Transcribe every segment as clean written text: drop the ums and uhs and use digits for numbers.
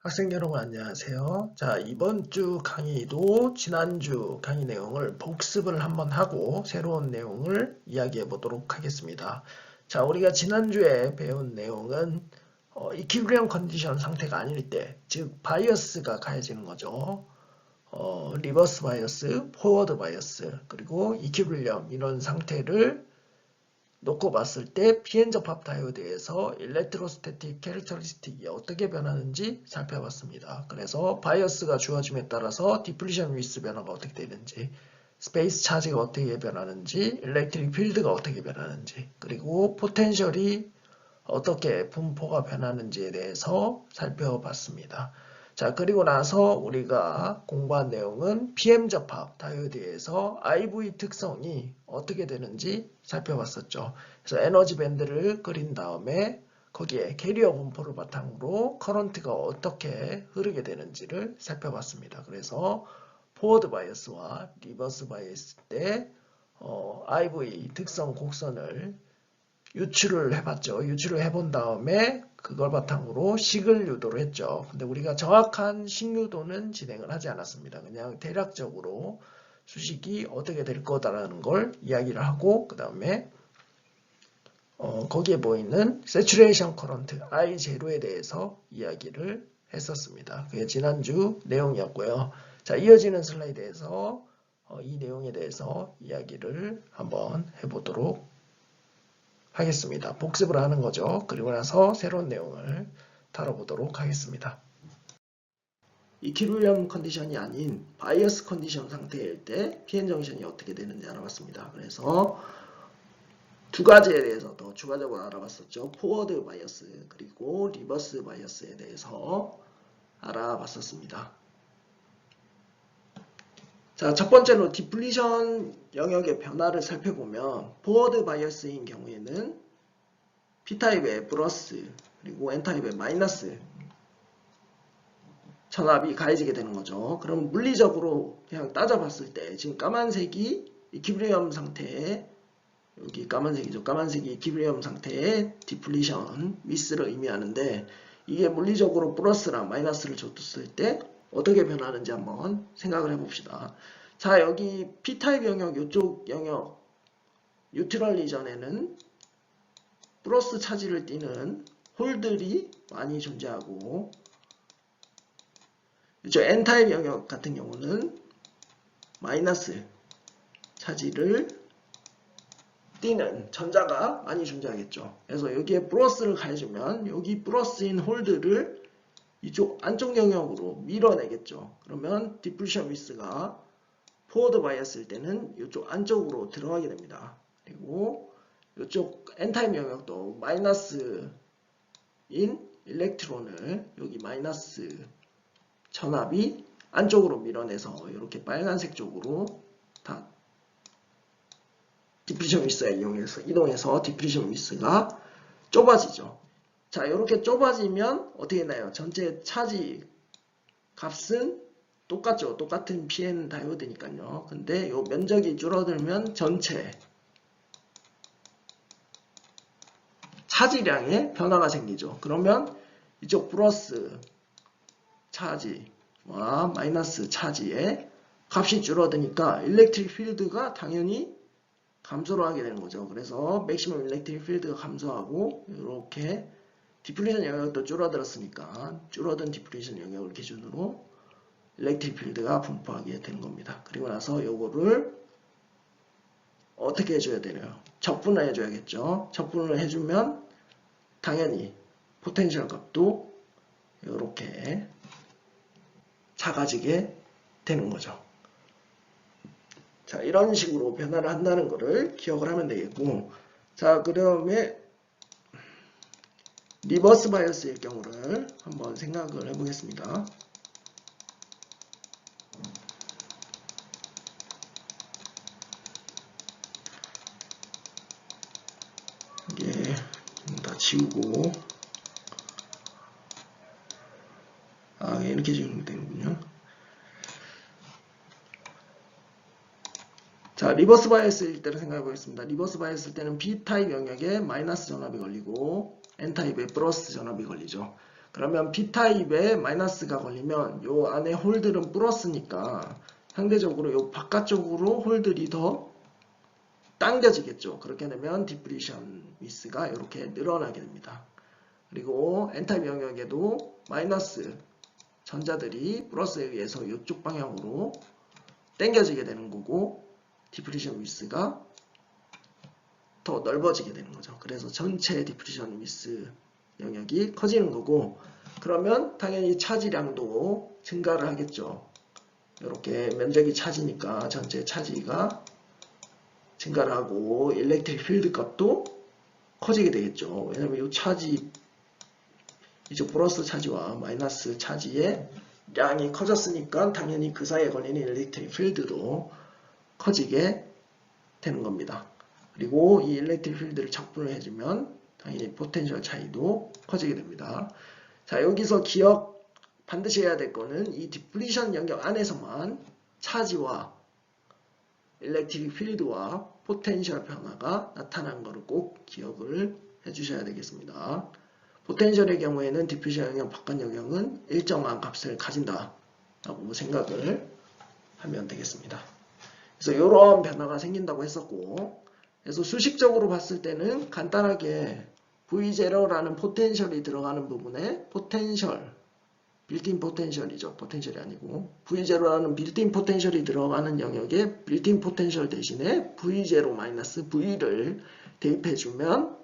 학생 여러분 안녕하세요. 자, 이번 주 강의도 지난주 강의 내용을 복습을 한번 하고 새로운 내용을 이야기해 보도록 하겠습니다. 자, 우리가 지난주에 배운 내용은 이퀴리엄 컨디션 상태가 아닐 때, 즉 바이어스가 가해지는 거죠. 리버스 바이어스, 포워드 바이어스, 그리고 이퀴리엄 이런 상태를 놓고 봤을 때 pn 접합 다이오드에서 일렉트로스태틱 캐릭터리스틱이 어떻게 변하는지 살펴봤습니다. 그래서 바이어스가 주어짐에 따라서 디플리션 위스 변화가 어떻게 되는지, 스페이스 차지가 어떻게 변하는지, 일렉트릭 필드가 어떻게 변하는지, 그리고 포텐셜이 어떻게 분포가 변하는지에 대해서 살펴봤습니다. 자, 그리고 나서 우리가 공부한 내용은 PM 접합 다이오드에서 IV 특성이 어떻게 되는지 살펴봤었죠. 그래서 에너지 밴드를 그린 다음에 거기에 캐리어 분포를 바탕으로 커런트가 어떻게 흐르게 되는지를 살펴봤습니다. 그래서 포워드 바이어스와 리버스 바이어스 때 IV 특성 곡선을 유출을 해봤죠. 유출을 해본 다음에 그걸 바탕으로 식을 유도를 했죠. 근데 우리가 정확한 식 유도는 진행을 하지 않았습니다. 그냥 대략적으로 수식이 어떻게 될 거다라는 걸 이야기를 하고 그 다음에 거기에 보이는 세츄레이션 커런트 I0에 대해서 이야기를 했었습니다. 그게 지난주 내용이었고요. 자, 이어지는 슬라이드에서 이 내용에 대해서 이야기를 한번 해보도록 하겠습니다. 복습을 하는 거죠. 그리고 나서 새로운 내용을 다뤄보도록 하겠습니다. 이퀴리엄 컨디션이 아닌 바이어스 컨디션 상태일 때 PN 정션이 어떻게 되는지 알아봤습니다. 그래서 두 가지에 대해서 더 추가적으로 알아봤었죠. 포워드 바이어스 그리고 리버스 바이어스에 대해서 알아봤었습니다. 자, 첫 번째로 디플리션 영역의 변화를 살펴보면 포워드 바이어스인 경우에는 P타입의 플러스 그리고 N타입의 마이너스 전압이 가해지게 되는 거죠. 그럼 물리적으로 그냥 따져봤을 때 지금 까만색이 이퀴리엄 상태에 여기 까만색이죠. 까만색이 이퀴리엄 상태의 디플리션 위스를 의미하는데 이게 물리적으로 플러스랑 마이너스를 줬을 때 어떻게 변하는지 한번 생각을 해봅시다. 자, 여기 P타입 영역, 이쪽 영역 뉴트럴 리전에는 플러스 차지를 띠는 홀들이 많이 존재하고 이쪽 N타입 영역 같은 경우는 마이너스 차지를 띠는 전자가 많이 존재하겠죠. 그래서 여기에 플러스를 가해주면 여기 플러스인 홀드를 이쪽 안쪽 영역으로 밀어내겠죠. 그러면 디플리션 위스가 포워드 바이어스일 때는 이쪽 안쪽으로 들어가게 됩니다. 그리고 이쪽 N타입 영역도 마이너스인 일렉트론을 여기 마이너스 전압이 안쪽으로 밀어내서 이렇게 빨간색 쪽으로 다 디플리션 위스에 이동해서 디플리션 위스가 좁아지죠. 자, 이렇게 좁아지면 어떻게 되나요? 전체 차지 값은 똑같죠. 똑같은 PN 다이오드니까요. 근데 이 면적이 줄어들면 전체 차지량에 변화가 생기죠. 그러면 이쪽 플러스 차지와 마이너스 차지의 값이 줄어드니까 일렉트릭 필드가 당연히 감소를 하게 되는 거죠. 그래서 맥시멈 일렉트릭 필드가 감소하고 이렇게 디플리션 영역도 줄어들었으니까 줄어든 디플리션 영역을 기준으로 일렉트릭 필드가 분포하게 되는 겁니다. 그리고 나서 요거를 어떻게 해줘야 되나요? 적분을 해줘야겠죠. 적분을 해주면 당연히 포텐셜 값도 이렇게 작아지게 되는 거죠. 자, 이런 식으로 변화를 한다는 것을 기억을 하면 되겠고, 자, 그 다음에 리버스 바이어스의 경우를 한번 생각을 해보겠습니다. 이게 다 지우고, 이렇게 지우면 되는군요. 자, 리버스 바이어스일 때를 생각해 보겠습니다. 리버스 바이어스일 때는 B타입 영역에 마이너스 전압이 걸리고 N타입에 플러스 전압이 걸리죠. 그러면 P타입에 마이너스가 걸리면 요 안에 홀들은 플러스니까 상대적으로 요 바깥쪽으로 홀들이 더 당겨지겠죠. 그렇게 되면 디프리션 미스가 이렇게 늘어나게 됩니다. 그리고 N타입 영역에도 마이너스 전자들이 플러스에 의해서 이쪽 방향으로 당겨지게 되는 거고 디프리션 미스가 더 넓어지게 되는 거죠. 그래서 전체 디프리션 미스 영역이 커지는 거고 그러면 당연히 차지량도 증가를 하겠죠. 이렇게 면적이 차지니까 전체 차지가 증가를 하고 일렉트릭 필드 값도 커지게 되겠죠. 왜냐면 이 차지 이쪽 플러스 차지와 마이너스 차지의 양이 커졌으니까 당연히 그 사이에 걸리는 일렉트릭 필드도 커지게 되는 겁니다. 그리고 이 일렉트릭 필드를 적분을 해주면 당연히 포텐셜 차이도 커지게 됩니다. 자, 여기서 반드시 해야 될 거는 이 디플리션 영역 안에서만 차지와 일렉트릭 필드와 포텐셜 변화가 나타난 것을 꼭 기억을 해주셔야 되겠습니다. 포텐셜의 경우에는 디플리션 영역 바깥 영역은 일정한 값을 가진다 라고 생각을 하면 되겠습니다. 그래서 이런 변화가 생긴다고 했었고 그래서 수식적으로 봤을 때는 간단하게 V0라는 포텐셜이 들어가는 부분에 포텐셜, 빌트인 포텐셜이죠. 포텐셜이 아니고 V0라는 빌트인 포텐셜이 들어가는 영역에 빌트인 포텐셜 대신에 V0-V를 대입해주면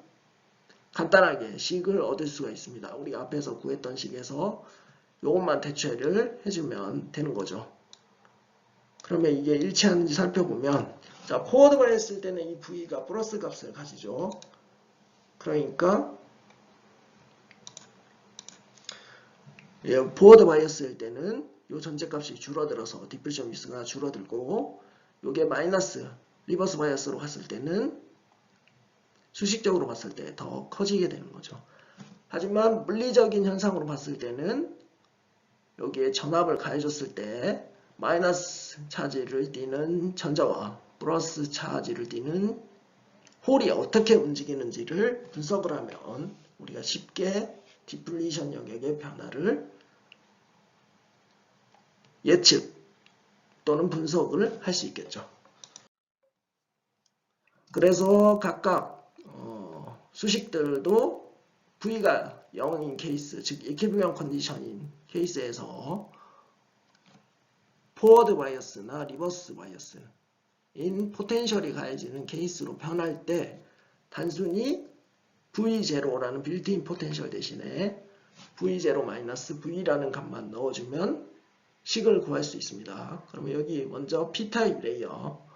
간단하게 식을 얻을 수가 있습니다. 우리가 앞에서 구했던 식에서 이것만 대체를 해주면 되는 거죠. 그러면 이게 일치하는지 살펴보면 자, 포워드 바이어스일 때는 이 V가 플러스 값을 가지죠. 그러니까 포워드 바이어스일 때는 이 전체값이 줄어들어서 디플리션 미스가 줄어들고 이게 마이너스 리버스 바이어스로 갔을 때는 수식적으로 봤을 때 더 커지게 되는 거죠. 하지만 물리적인 현상으로 봤을 때는 여기에 전압을 가해줬을 때 마이너스 차지를 띠는 전자와 플러스 차지를 띠는 홀이 어떻게 움직이는지를 분석을 하면 우리가 쉽게 디플리션 영역의 변화를 예측 또는 분석을 할 수 있겠죠. 그래서 각각 수식들도 V가 0인 케이스, 즉 이퀴리bri엄 컨디션인 케이스에서 포워드 바이어스나 리버스 바이어스인 포텐셜이 가해지는 케이스로 변할 때 단순히 V0라는 빌트인 포텐셜 대신에 V0-V라는 값만 넣어주면 식을 구할 수 있습니다. 그러면 여기 먼저 P타입 레이어,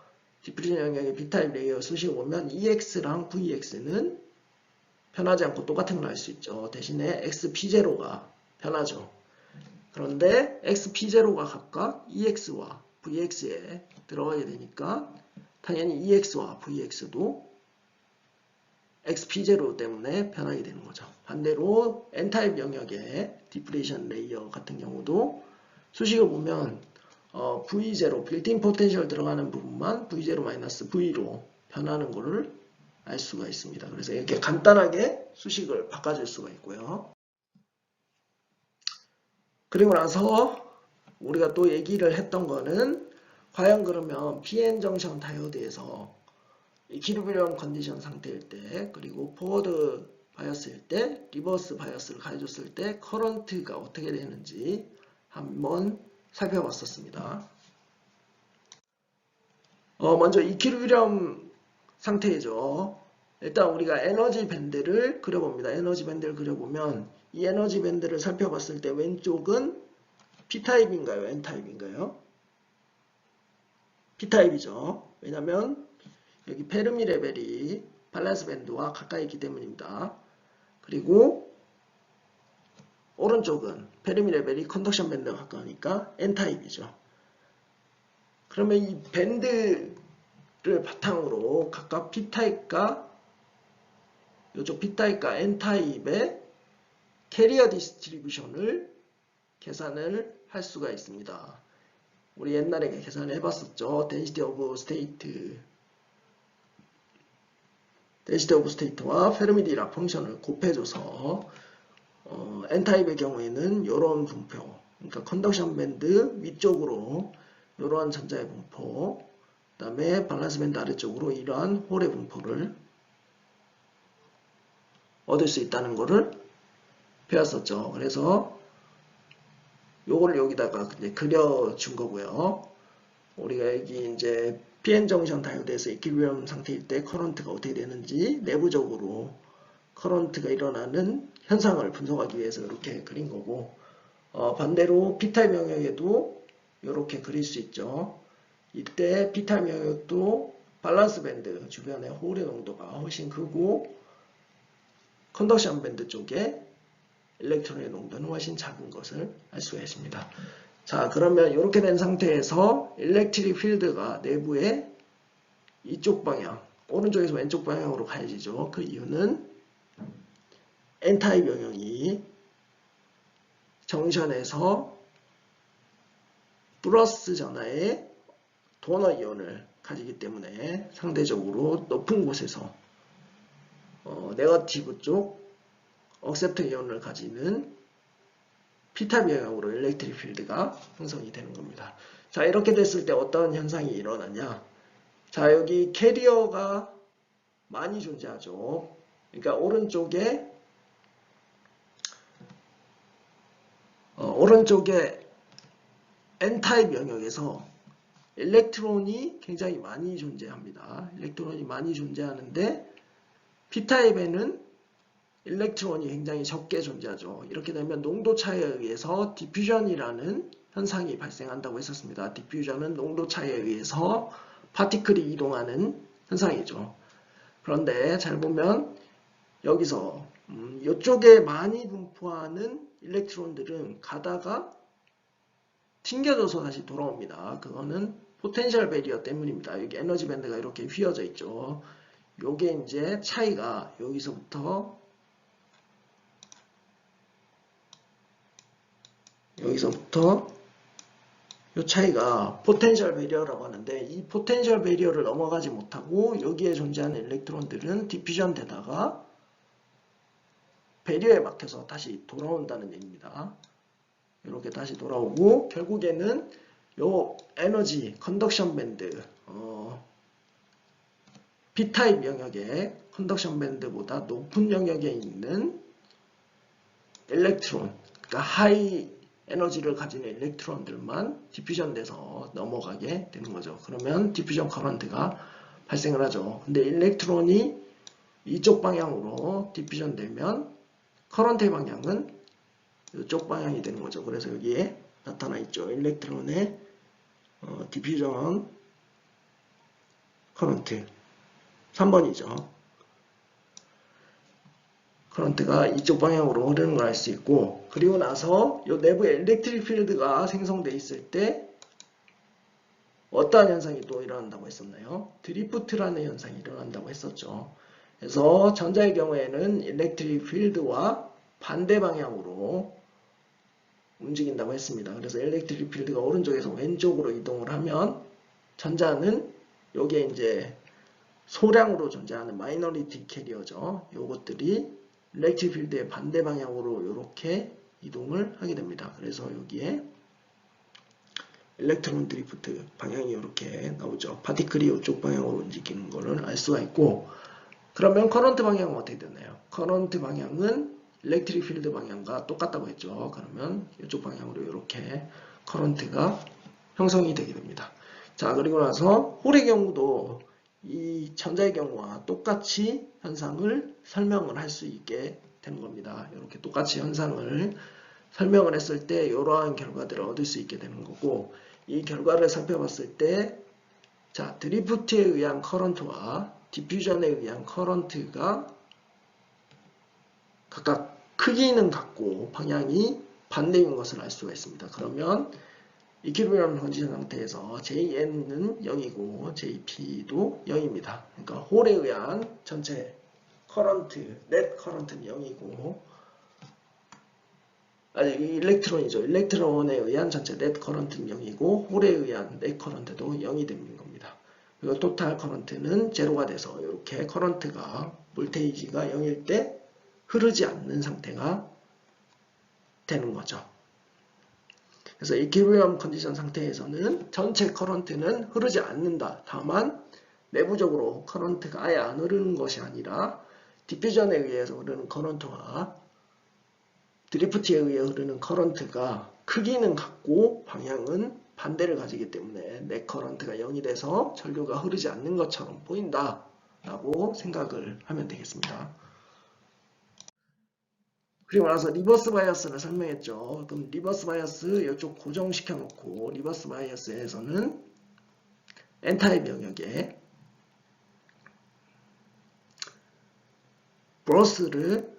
디플리션 영역의 P타입 레이어 수식을 보면 EX랑 VX는 변하지 않고 똑같은 걸 알 수 있죠. 대신에 XP0가 변하죠. 그런데 XP0가 각각 EX와 VX에 들어가게 되니까 당연히 EX와 VX도 XP0 때문에 변하게 되는 거죠. 반대로 N타입 영역의 디플레이션 레이어 같은 경우도 수식을 보면 V0, 빌트인 포텐셜 들어가는 부분만 V0-V로 변하는 것을 알 수가 있습니다. 그래서 이렇게 간단하게 수식을 바꿔줄 수가 있고요. 그리고 나서 우리가 또 얘기를 했던 거는 과연 그러면 PN 정션 다이오드에서 이퀴리브리엄 컨디션 상태일 때 그리고 포워드 바이어스일 때 리버스 바이어스를 가해줬을 때 커런트가 어떻게 되는지 한번 살펴봤었습니다. 먼저 이퀴리브리엄 상태이죠. 일단 우리가 에너지 밴드를 그려봅니다. 에너지 밴드를 그려보면 이 에너지 밴드를 살펴봤을 때 왼쪽은 P타입인가요? N타입인가요? P타입이죠. 왜냐면 여기 페르미 레벨이 밸런스 밴드와 가까이 있기 때문입니다. 그리고 오른쪽은 페르미 레벨이 컨덕션 밴드와 가까우니까 N타입이죠. 그러면 이 밴드를 바탕으로 각각 P타입과 이쪽 P타입과 N타입의 캐리어 디스트리뷰션을 계산을 할 수가 있습니다. 우리 옛날에 계산을 해봤었죠. density of state와 페르미 디락 펑션을 곱해줘서 N타입의 경우에는 이런 분포, 그러니까 컨덕션 밴드 위쪽으로 이러한 전자의 분포, 그 다음에 밸런스 밴드 아래쪽으로 이러한 홀의 분포를 얻을 수 있다는 것을 배웠었죠. 그래서 요거를 여기다가 이제 그려준 거고요. 우리가 여기 이제 PN 정션 다이오드에서 이퀴리엄 상태일 때 커런트가 어떻게 되는지 내부적으로 커런트가 일어나는 현상을 분석하기 위해서 이렇게 그린 거고, 반대로 P타입 영역에도 이렇게 그릴 수 있죠. 이때 P타입 영역도 밸런스 밴드 주변의 홀의 농도가 훨씬 크고 컨덕션 밴드 쪽에 일렉트론의 농도는 훨씬 작은 것을 알 수가 있습니다. 자, 그러면 이렇게 된 상태에서 일렉트릭 필드가 내부에 이쪽 방향, 오른쪽에서 왼쪽 방향으로 가해지죠. 그 이유는 N타입 영역이 정션에서 플러스 전하의 도너 이온을 가지기 때문에 상대적으로 높은 곳에서 네거티브 쪽 억셉트 이온을 가지는 P타입 영역으로 일렉트릭 필드가 형성이 되는 겁니다. 자, 이렇게 됐을 때 어떤 현상이 일어나냐? 자, 여기 캐리어가 많이 존재하죠. 그러니까 오른쪽에 N타입 영역에서 일렉트론이 굉장히 많이 존재합니다. 일렉트론이 많이 존재하는데 P타입에는 일렉트론이 굉장히 적게 존재하죠. 이렇게 되면 농도 차이에 의해서 디퓨전이라는 현상이 발생한다고 했었습니다. 디퓨전은 농도 차이에 의해서 파티클이 이동하는 현상이죠. 그런데 잘 보면 여기서 이쪽에 많이 분포하는 일렉트론들은 가다가 튕겨져서 다시 돌아옵니다. 그거는 포텐셜 배리어 때문입니다. 여기 에너지 밴드가 이렇게 휘어져 있죠. 요게 이제 차이가 여기서부터 이 차이가 포텐셜 배리어라고 하는데, 이 포텐셜 배리어를 넘어가지 못하고 여기에 존재하는 일렉트론들은 디퓨전 되다가 배리어에 막혀서 다시 돌아온다는 얘기입니다. 이렇게 다시 돌아오고 결국에는 요 에너지 컨덕션 밴드 P타입 영역의 컨덕션 밴드보다 높은 영역에 있는 일렉트론, 그러니까 하이 에너지를 가진 일렉트론들만 디퓨전 돼서 넘어가게 되는 거죠. 그러면 디퓨전 커런트가 발생을 하죠. 근데 일렉트론이 이쪽 방향으로 디퓨전 되면 커런트의 방향은 이쪽 방향이 되는 거죠. 그래서 여기에 나타나 있죠. 일렉트론의 디퓨전 커런트 3번이죠. 커런트가 이쪽 방향으로 흐르는 걸 알 수 있고, 그리고 나서 이 내부에 일렉트릭 필드가 생성되어 있을 때 어떠한 현상이 또 일어난다고 했었나요? 드리프트라는 현상이 일어난다고 했었죠. 그래서 전자의 경우에는 일렉트릭 필드와 반대 방향으로 움직인다고 했습니다. 그래서 일렉트릭 필드가 오른쪽에서 왼쪽으로 이동을 하면 전자는 여기에 이제 소량으로 존재하는 마이너리티 캐리어죠. 요것들이 일렉트릭 필드의 반대 방향으로 이렇게 이동을 하게 됩니다. 그래서 여기에 일렉트론 드리프트 방향이 이렇게 나오죠. 파티클이 이쪽 방향으로 움직이는 것을 알 수가 있고, 그러면 커런트 방향은 어떻게 되나요? 커런트 방향은 일렉트릭 필드 방향과 똑같다고 했죠. 그러면 이쪽 방향으로 이렇게 커런트가 형성이 되게 됩니다. 자, 그리고 나서 홀의 경우도 이 전자의 경우와 똑같이 현상을 설명을 할 수 있게 되는 겁니다. 이렇게 똑같이 현상을 설명을 했을 때 이러한 결과들을 얻을 수 있게 되는 거고, 이 결과를 살펴봤을 때 자, 드리프트에 의한 커런트와 디퓨전에 의한 커런트가 각각 크기는 같고 방향이 반대인 것을 알 수가 있습니다. 그러면 이퀴리엄 컨디션 상태에서 JN은 0이고 JP도 0입니다. 그러니까 홀에 의한 전체 커런트, 넷 커런트는 0이고, 아니 일렉트론이죠. 일렉트론에 의한 전체 넷 커런트는 0이고 홀에 의한 넷 커런트도 0이 되는 겁니다. 그리고 토탈 커런트는 제로가 돼서 이렇게 커런트가 볼테이지가 0일 때 흐르지 않는 상태가 되는 거죠. 그래서 이퀴리bri엄 컨디션 상태에서는 전체 커런트는 흐르지 않는다. 다만 내부적으로 커런트가 아예 안 흐르는 것이 아니라 디퓨전에 의해서 흐르는 커런트와 드리프트에 의해 흐르는 커런트가 크기는 같고 방향은 반대를 가지기 때문에 넥 커런트가 0이 돼서 전류가 흐르지 않는 것처럼 보인다 라고 생각을 하면 되겠습니다. 그리고 나서 리버스 바이어스를 설명했죠. 그럼 리버스 바이어스 이쪽 고정시켜 놓고 리버스 바이어스에서는 N타입 영역에 브러스를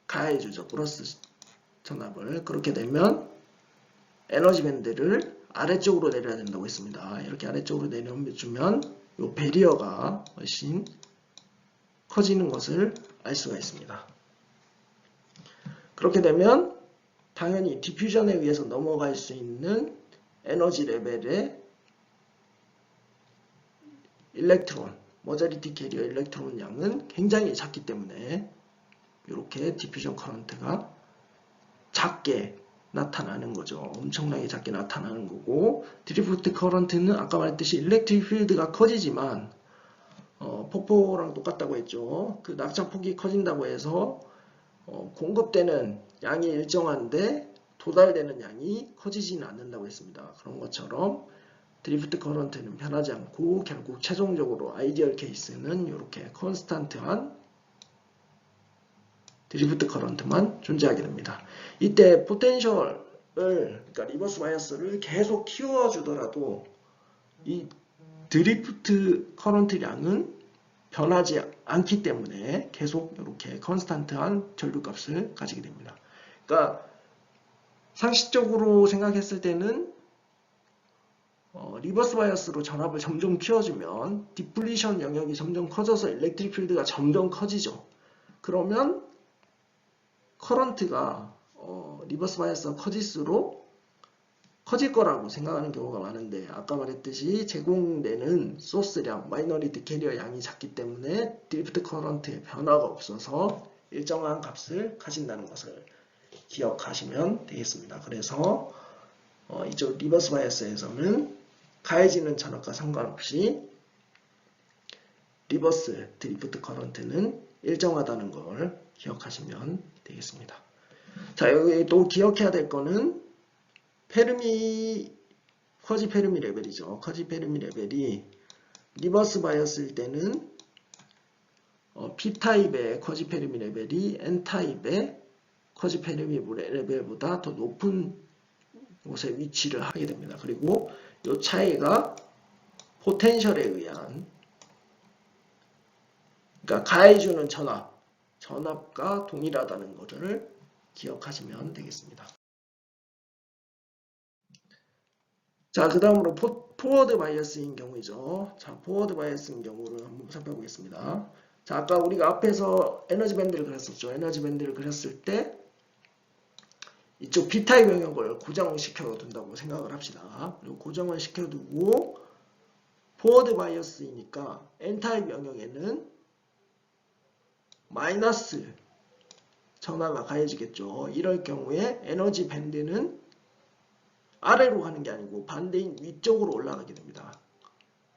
가해주죠. 브러스 전압을. 그렇게 되면 에너지 밴드를 아래쪽으로 내려야 된다고 했습니다. 이렇게 아래쪽으로 내려주면 이 배리어가 훨씬 커지는 것을 알 수가 있습니다. 그렇게 되면 당연히 디퓨전에 의해서 넘어갈 수 있는 에너지 레벨의 일렉트론, 머저리티 캐리어 일렉트론 양은 굉장히 작기 때문에 이렇게 디퓨전 커런트가 작게 나타나는 거죠. 엄청나게 작게 나타나는 거고, 드리프트 커런트는 아까 말했듯이 일렉트릭 필드가 커지지만 폭포랑 똑같다고 했죠. 그 낙차폭이 커진다고 해서 공급되는 양이 일정한데 도달되는 양이 커지지는 않는다고 했습니다. 그런 것처럼 드리프트 커런트는 변하지 않고 결국 최종적으로 아이디얼 케이스는 이렇게 컨스탄트한 드리프트 커런트만 존재하게 됩니다. 이때 포텐셜을, 그러니까 리버스 바이어스를 계속 키워주더라도 이 드리프트 커런트 양은 변하지 않기 때문에 계속 이렇게 컨스탄트한 전류값을 가지게 됩니다. 그러니까 상식적으로 생각했을 때는 리버스 바이어스로 전압을 점점 키워주면 디플리션 영역이 점점 커져서 일렉트릭 필드가 점점 커지죠. 그러면 커런트가 리버스 바이어스가 커질수록 커질 거라고 생각하는 경우가 많은데 아까 말했듯이 제공되는 소스량, 마이너리티 캐리어 양이 작기 때문에 드리프트 커런트의 변화가 없어서 일정한 값을 가진다는 것을 기억하시면 되겠습니다. 그래서 이쪽 리버스 바이어스에서는 가해지는 전압과 상관없이 리버스 드리프트 커런트는 일정하다는 걸 기억하시면 되겠습니다. 자, 여기 또 기억해야 될 거는 커지 페르미 레벨이죠. 커지 페르미 레벨이 리버스 바이어스일 때는 P타입의 커지 페르미 레벨이 N타입의 커지 페르미 레벨보다 더 높은 곳에 위치를 하게 됩니다. 그리고 이 차이가 포텐셜에 의한, 그러니까 가해주는 전압과 동일하다는 것을 기억하시면 되겠습니다. 자, 그 다음으로 포워드 바이어스인 경우이죠. 자, 포워드 바이어스인 경우를 한번 살펴보겠습니다. 자, 아까 우리가 앞에서 에너지 밴드를 그렸었죠. 에너지 밴드를 그렸을 때 이쪽 B타입 영역을 고정시켜 둔다고 생각을 합시다. 그리고 고정을 시켜두고 포워드 바이어스이니까 N타입 영역에는 마이너스 전화가 가해지겠죠. 이럴 경우에 에너지 밴드는 아래로 가는 게 아니고 반대인 위쪽으로 올라가게 됩니다.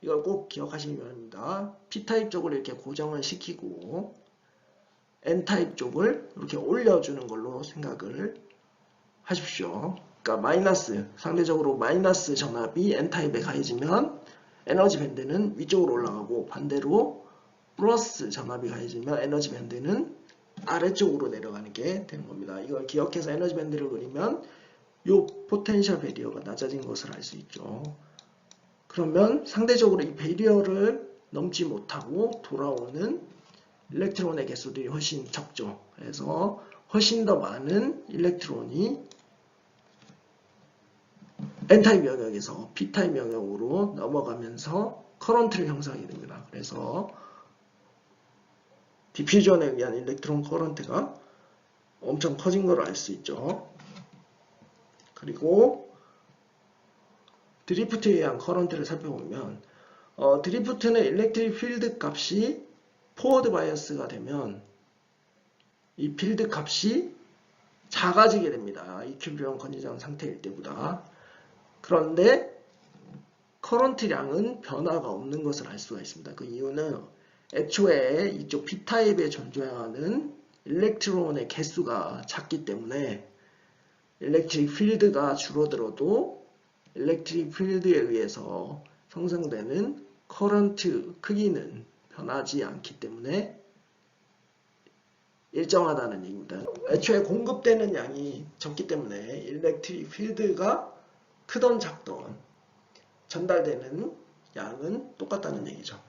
이걸 꼭 기억하시면 합니다. P타입 쪽을 이렇게 고정을 시키고 N타입 쪽을 이렇게 올려주는 걸로 생각을 하십시오. 그러니까 상대적으로 마이너스 전압이 N타입에 가해지면 에너지 밴드는 위쪽으로 올라가고 반대로 플러스 전압이 가해지면 에너지 밴드는 아래쪽으로 내려가는 게 되는 겁니다. 이걸 기억해서 에너지 밴드를 그리면 이 포텐셜 배리어가 낮아진 것을 알 수 있죠. 그러면 상대적으로 이 배리어를 넘지 못하고 돌아오는 일렉트론의 개수들이 훨씬 적죠. 그래서 훨씬 더 많은 일렉트론이 N타입 영역에서 P타입 영역으로 넘어가면서 커런트를 형성하게 됩니다. 그래서 디퓨전에 의한 일렉트론 커런트가 엄청 커진 걸 알 수 있죠. 그리고 드리프트에 의한 커런트를 살펴보면 드리프트는 일렉트릭 필드 값이 포워드 바이어스가 되면 이 필드 값이 작아지게 됩니다. 이퀄리브리엄 컨디션 상태일 때보다. 그런데 커런트량은 변화가 없는 것을 알 수가 있습니다. 그 이유는 애초에 이쪽 P타입에 존재하는 일렉트론의 개수가 작기 때문에 일렉트릭 필드가 줄어들어도 일렉트릭 필드에 의해서 생성되는 커런트 크기는 변하지 않기 때문에 일정하다는 얘기입니다. 애초에 공급되는 양이 적기 때문에 일렉트릭 필드가 크던 작던 전달되는 양은 똑같다는 얘기죠.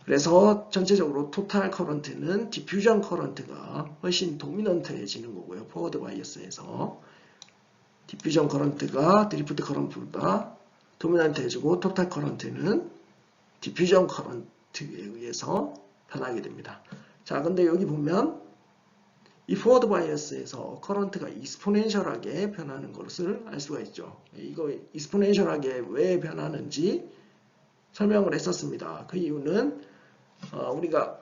그래서 전체적으로 토탈 커런트는 디퓨전 커런트가 훨씬 도미넌트해지는 거고요. 포워드 바이어스에서 디퓨전 커런트가 드리프트 커런트보다 도미넌트해지고 토탈 커런트는 디퓨전 커런트에 의해서 변하게 됩니다. 자, 근데 여기 보면 이 포워드 바이어스에서 커런트가 익스포넨셜하게 변하는 것을 알 수가 있죠. 이거 익스포넨셜하게 왜 변하는지 설명을 했었습니다. 그 이유는 우리가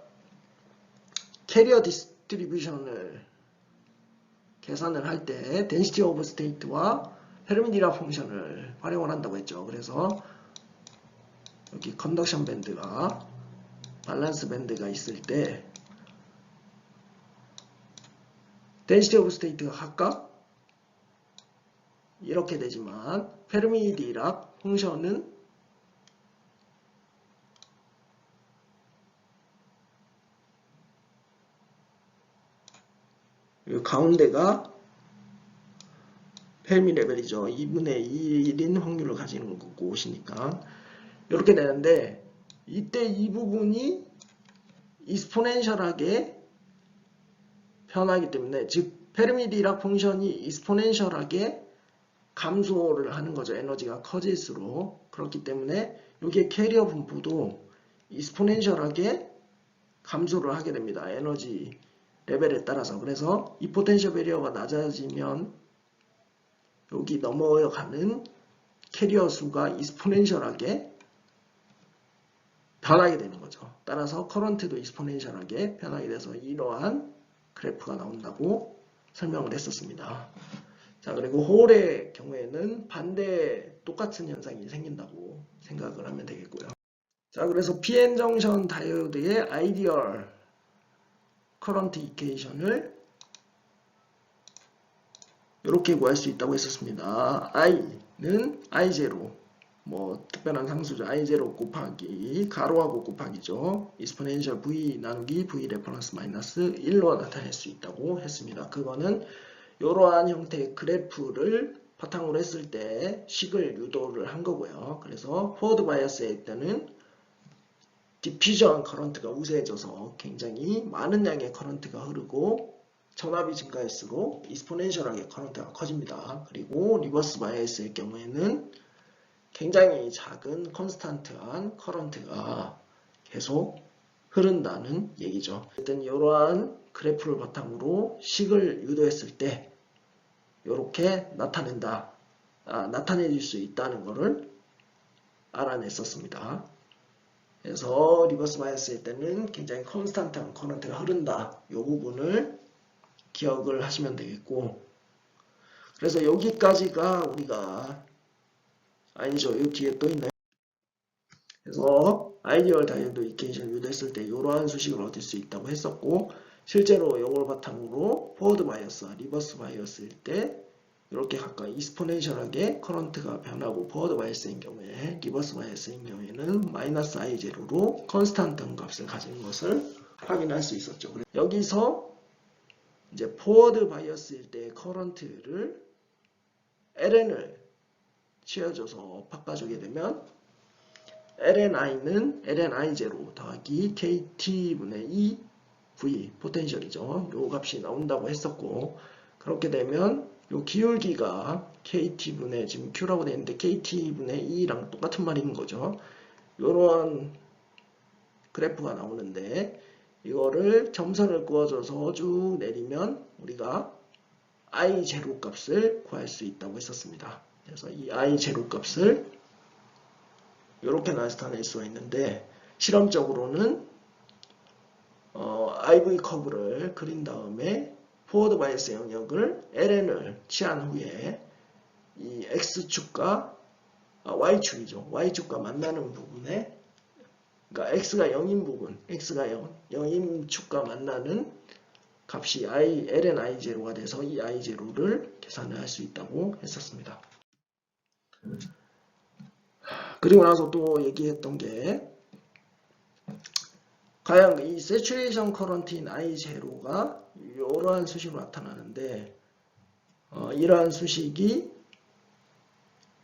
캐리어 디스트리뷰션을 계산을 할 때 density of state와 페르미디락 펑션을 활용을 한다고 했죠. 그래서 여기 컨덕션 밴드가 밸런스 밴드가 있을 때 density of state가 각각 이렇게 되지만 페르미디락 펑션은 가운데가 페르미 레벨이죠. 2분의 1인 확률을 가지는 곳이니까 이렇게 되는데 이때 이 부분이 익스포넨셜하게 변하기 때문에 즉 페르미디락 펑션이 익스포넨셜하게 감소를 하는 거죠. 에너지가 커질수록. 그렇기 때문에 여기에 캐리어 분포도 익스포넨셜하게 감소를 하게 됩니다. 에너지 레벨에 따라서. 그래서 이 포텐셜 베리어가 낮아지면 여기 넘어가는 캐리어 수가 익스포넨셜하게 변하게 되는 거죠. 따라서 커런트도 익스포넨셜하게 변하게 돼서 이러한 그래프가 나온다고 설명을 했었습니다. 자, 그리고 홀의 경우에는 반대 똑같은 현상이 생긴다고 생각을 하면 되겠고요. 자, 그래서 PN 정션 다이오드의 아이디얼 커런트 이퀘이션을 이렇게 구할 수 있다고 했었습니다. I는 I0, 뭐 특별한 상수죠. I0 곱하기 가로하고 곱하기죠. 익스포넨셜 V 나누기 V 레퍼런스 마이너스 1로 나타낼 수 있다고 했습니다. 그거는 이러한 형태의 그래프를 바탕으로 했을 때 식을 유도를 한 거고요. 그래서 포워드 바이어스에 때는 디퓨전 커런트가 우세해져서 굉장히 많은 양의 커런트가 흐르고 전압이 증가할수록 익스포넨셜하게 커런트가 커집니다. 그리고 리버스 바이어스의 경우에는 굉장히 작은 컨스탄트한 커런트가 계속 흐른다는 얘기죠. 어쨌든 이러한 그래프를 바탕으로 식을 유도했을 때 이렇게 나타내줄 수 있다는 것을 알아냈었습니다. 그래서 리버스 바이어스일 때는 굉장히 컨스탄트한 커런트가 흐른다. 이 부분을 기억을 하시면 되겠고, 그래서 여기까지가 우리가 아니죠. 여기 뒤에 또 있나요? 그래서 아이디얼 다이오드 이퀘이션 유도했을 때 이러한 수식을 얻을 수 있다고 했었고, 실제로 이걸 바탕으로 포워드 바이어스와 리버스 바이어스일 때 이렇게 각각 익스포넨셜하게 커런트가 변하고 포워드 바이어스인 경우에 리버스 바이어스인 경우에는 마이너스 I0로 컨스탄트 값을 가진 것을 확인할 수 있었죠. 여기서 이제 포워드 바이어스일 때 커런트를 LN을 치어줘서 바꿔주게 되면 LNI는 LNI0 더하기 KT분의 2 V 포텐셜이죠. 요 값이 나온다고 했었고, 그렇게 되면 요 기울기가 KT분의 지금 Q라고 되어 있는데 KT분의 2랑 똑같은 말인 거죠. 요런 그래프가 나오는데 이거를 점선을 그어줘서 쭉 내리면 우리가 I0 값을 구할 수 있다고 했었습니다. 그래서 이 I0 값을 이렇게 나타낼 수가 있는데 실험적으로는 IV 커브를 그린 다음에 포워드 바이어스 영역을 ln을 취한 후에 이 x축과 y축이죠. y축과 만나는 부분에, 그러니까 x가 0인 부분, x가 0인 축과 만나는 값이 ln i0가 돼서 이 i0를 계산을 할 수 있다고 했었습니다. 그리고 나서 또 얘기했던 게, 과연 이 세츄레이션 커런트인 I0가 이러한 수식으로 나타나는데, 이러한 수식이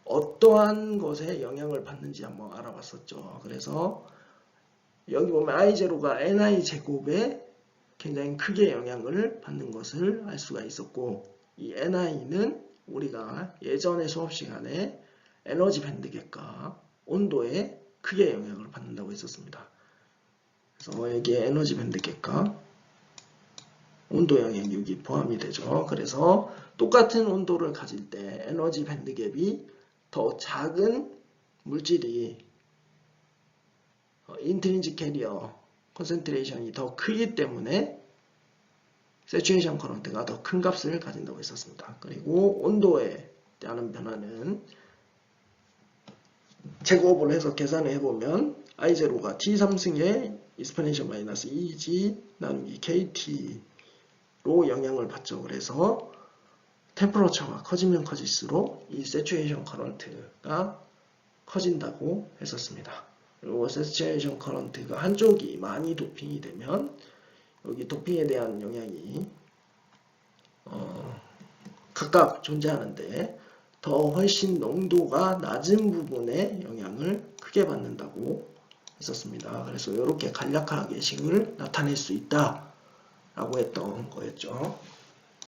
어떠한 것에 영향을 받는지 한번 알아봤었죠. 그래서 여기 보면 I0가 Ni 제곱에 굉장히 크게 영향을 받는 것을 알 수가 있었고, 이 Ni는 우리가 예전의 수업 시간에 에너지 밴드갭과 온도에 크게 영향을 받는다고 했었습니다. 그래서 여기에 에너지 밴드갭과 온도 영향이 여기 포함이 되죠. 그래서 똑같은 온도를 가질 때 에너지 밴드갭이 더 작은 물질이 인트린식 캐리어 컨센트레이션이 더 크기 때문에 세츄레이션 커런트가 더 큰 값을 가진다고 했었습니다. 그리고 온도에 대한 변화는 제곱을 해서 계산을 해보면 I0가 T3승의 exponential 마이너스 2g 나누기 KT로 영향을 받죠. 그래서 템퍼러처가 커지면 커질수록 이 세츄레이션 커런트가 커진다고 했었습니다. 그리고 세츄레이션 커런트가 한쪽이 많이 도핑이 되면 여기 도핑에 대한 영향이 각각 존재하는데 더 훨씬 농도가 낮은 부분에 영향을 크게 받는다고 했었습니다. 그래서 이렇게 간략하게 식을 나타낼 수 있다라고 했던 거였죠.